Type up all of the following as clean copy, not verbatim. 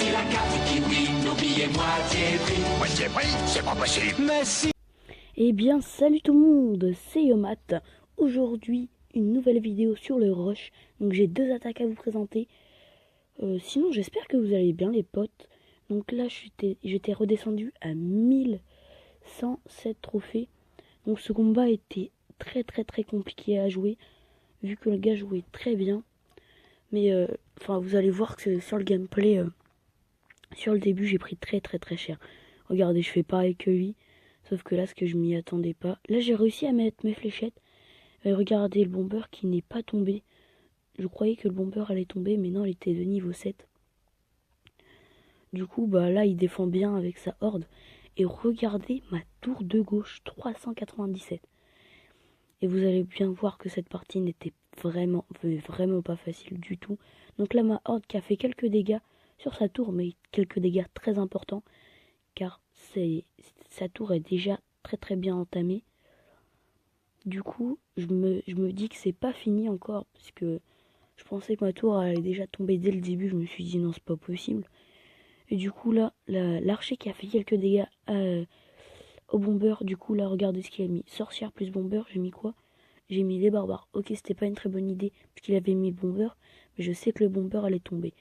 J'ai la carte kiwi, n'oubliez moitié prix. Moitié prix, c'est pas possible. Merci. Eh bien, salut tout le monde, c'est Yomat. Aujourd'hui, une nouvelle vidéo sur le rush. Donc j'ai deux attaques à vous présenter. Sinon, j'espère que vous allez bien les potes. Donc là, j'étais redescendu à 1107 trophées. Donc ce combat était très compliqué à jouer, vu que le gars jouait très bien. Mais enfin, vous allez voir que sur le gameplay, sur le début, j'ai pris très cher. Regardez, je fais pareil que lui. Sauf que là, ce que je m'y attendais pas. Là, j'ai réussi à mettre mes fléchettes. Regardez le bomber qui n'est pas tombé. Je croyais que le bomber allait tomber, mais non, il était de niveau 7. Du coup, bah là, il défend bien avec sa horde. Et regardez ma tour de gauche, 397. Et vous allez bien voir que cette partie n'était vraiment pas facile du tout. Donc là, ma horde qui a fait quelques dégâts sur sa tour, mais quelques dégâts très importants. Car sa tour est déjà très bien entamée. Du coup, je me dis que c'est pas fini encore, parce que je pensais que ma tour allait déjà tomber dès le début. Je me suis dit non, c'est pas possible. Et du coup là, l'archer qui a fait quelques dégâts au bomber, du coup là, regardez ce qu'il a mis. Sorcière plus bomber, j'ai mis quoi? J'ai mis les barbares. Ok, c'était pas une très bonne idée, parce qu'il avait mis le bomber, mais je sais que le bomber allait tomber.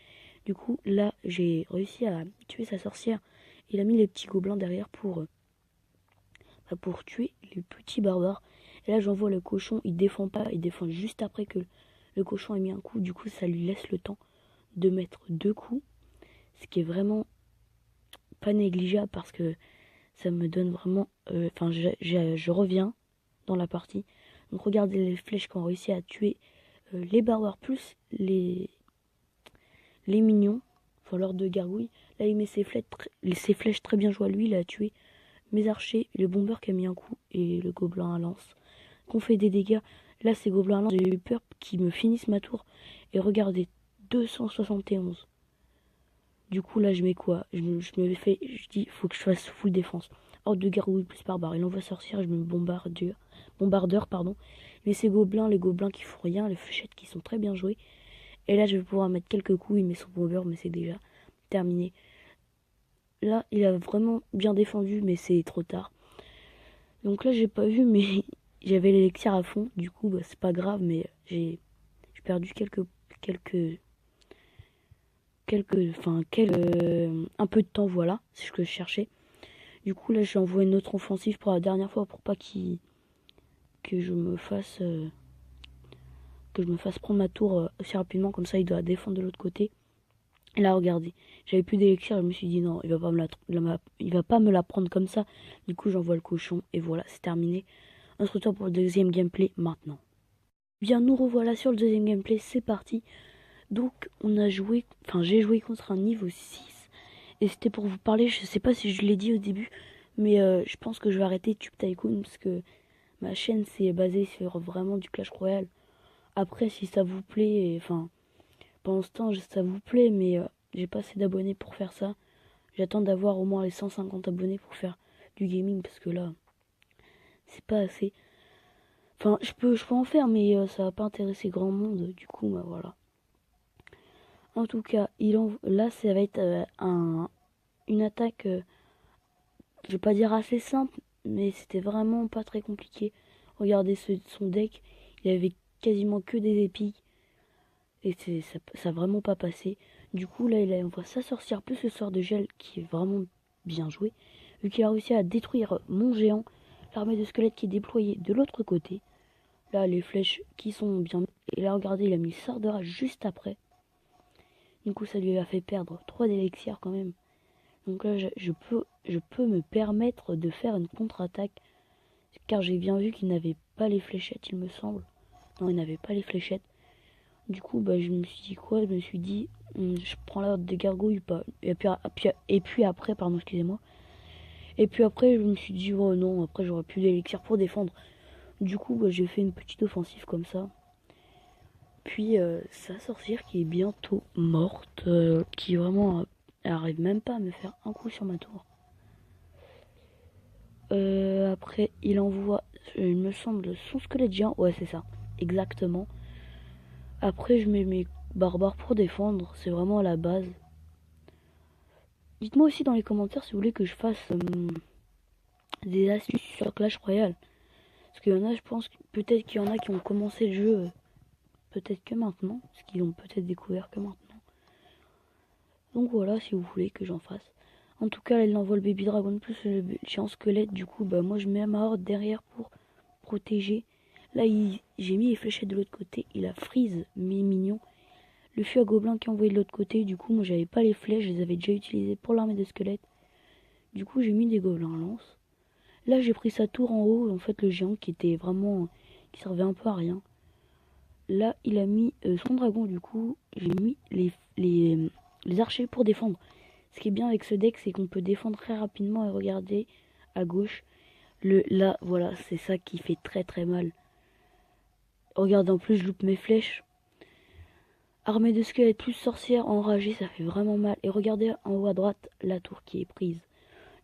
Du coup là, j'ai réussi à tuer sa sorcière. Il a mis les petits gobelins derrière pour tuer les petits barbares. Et là, j'envoie le cochon, il défend pas, il défend juste après que le cochon ait mis un coup. Du coup, ça lui laisse le temps de mettre 2 coups. Ce qui est vraiment pas négligeable parce que ça me donne vraiment... Enfin, je reviens dans la partie. Donc, regardez les flèches qui ont réussi à tuer les barbares plus les minions. Enfin, l'ordre de gargouille. Là, il met ses flèches très bien jouées à lui. Il a tué mes archers, le bomber qui a mis un coup et le gobelin à lance. Qu'on fait des dégâts. Là, ces gobelins à lance, j'ai eu peur qu'ils me finissent ma tour. Et regardez, 271. Du coup, là, je mets quoi? Je dis, faut que je fasse full défense. Horde de gargouille plus barbare. Il envoie sorcière, je me bombardeur, pardon. Mais ces gobelins, les gobelins qui font rien, les fléchettes qui sont très bien jouées. Et là, je vais pouvoir mettre quelques coups. Il met son bomber, mais c'est déjà terminé. Là, il a vraiment bien défendu, mais c'est trop tard. Donc là, j'ai pas vu, mais j'avais l'élixir à fond. Du coup, bah, c'est pas grave, mais j'ai perdu un peu de temps, voilà, c'est ce que je cherchais. Du coup, là, j'ai envoyé une autre offensive pour la dernière fois pour pas que je me fasse prendre ma tour aussi rapidement, comme ça il doit défendre de l'autre côté. Et là, regardez, j'avais plus d'élixir, je me suis dit non, il va pas me la prendre comme ça. Du coup, j'envoie le cochon et voilà, c'est terminé. On se retrouve pour le deuxième gameplay maintenant. Bien, nous revoilà sur le deuxième gameplay, c'est parti. Donc, j'ai joué contre un niveau 6. Et c'était pour vous parler, je sais pas si je l'ai dit au début, mais je pense que je vais arrêter Tube Tycoon parce que ma chaîne c'est basée sur vraiment du Clash Royale. Après, si ça vous plaît, enfin, pendant ce temps, ça vous plaît, mais j'ai pas assez d'abonnés pour faire ça. J'attends d'avoir au moins les 150 abonnés pour faire du gaming parce que là, c'est pas assez. Enfin, je peux en faire, mais ça va pas intéresser grand monde. Du coup, bah voilà. En tout cas, là, ça va être une attaque, je vais pas dire assez simple, mais c'était vraiment pas très compliqué. Regardez son deck, il avait quasiment que des épiques. Et ça a vraiment pas passé. Du coup, là, il envoie sa sorcière plus le sort de gel qui est vraiment bien joué. Vu qu'il a réussi à détruire mon géant, l'armée de squelettes qui est déployée de l'autre côté. Là, les flèches qui sont bien... Et là, regardez, il a mis le sort de rage juste après. Du coup, ça lui a fait perdre 3 d'élixirs quand même. Donc là, je peux me permettre de faire une contre-attaque. Car j'ai bien vu qu'il n'avait pas les fléchettes, il me semble. Non, il n'avait pas les fléchettes. Du coup, bah, je me suis dit quoi? Je me suis dit, je prends l'ordre des gargouilles pas. Et puis après, pardon, excusez-moi. Et puis après, je me suis dit, oh non, après j'aurais plus d'élixir pour défendre. Du coup, bah, j'ai fait une petite offensive comme ça. Puis sa sorcière qui est bientôt morte, qui vraiment elle arrive même pas à me faire un coup sur ma tour. Après il envoie, il me semble, son squelette géant, ouais c'est ça, exactement. Après je mets mes barbares pour défendre, c'est vraiment à la base. Dites-moi aussi dans les commentaires si vous voulez que je fasse des astuces sur Clash Royale. Parce qu'il y en a, je pense, peut-être qu'il y en a qui ont commencé le jeu, peut-être que maintenant. Parce qu'ils l'ont peut-être découvert que maintenant. Donc voilà, si vous voulez que j'en fasse. En tout cas, elle envoie le baby dragon plus le géant squelette. Du coup, bah moi je mets ma horde derrière pour protéger. Là, j'ai mis les fléchettes de l'autre côté. Il a freeze mes mignons. Le fût à gobelin qui est envoyé de l'autre côté. Du coup, moi j'avais pas les flèches. Je les avais déjà utilisées pour l'armée de squelettes. Du coup, j'ai mis des gobelins à lance. Là, j'ai pris sa tour en haut. En fait, le géant qui était vraiment... qui servait un peu à rien. Là, il a mis son dragon. Du coup, j'ai mis les archers pour défendre. Ce qui est bien avec ce deck, c'est qu'on peut défendre très rapidement. Et regardez à gauche. Là, voilà, c'est ça qui fait très très mal. Regardez, en plus, je loupe mes flèches. Armée de squelettes plus sorcière enragée, ça fait vraiment mal. Et regardez en haut à droite, la tour qui est prise.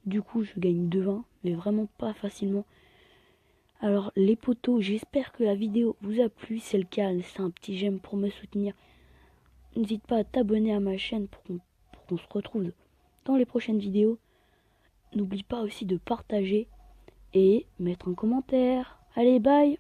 Du coup, je gagne 2-20, mais vraiment pas facilement. Alors, les potos, j'espère que la vidéo vous a plu. Si c'est le cas, laissez un petit j'aime pour me soutenir. N'hésite pas à t'abonner à ma chaîne pour qu'on se retrouve dans les prochaines vidéos. N'oublie pas aussi de partager et mettre un commentaire. Allez, bye!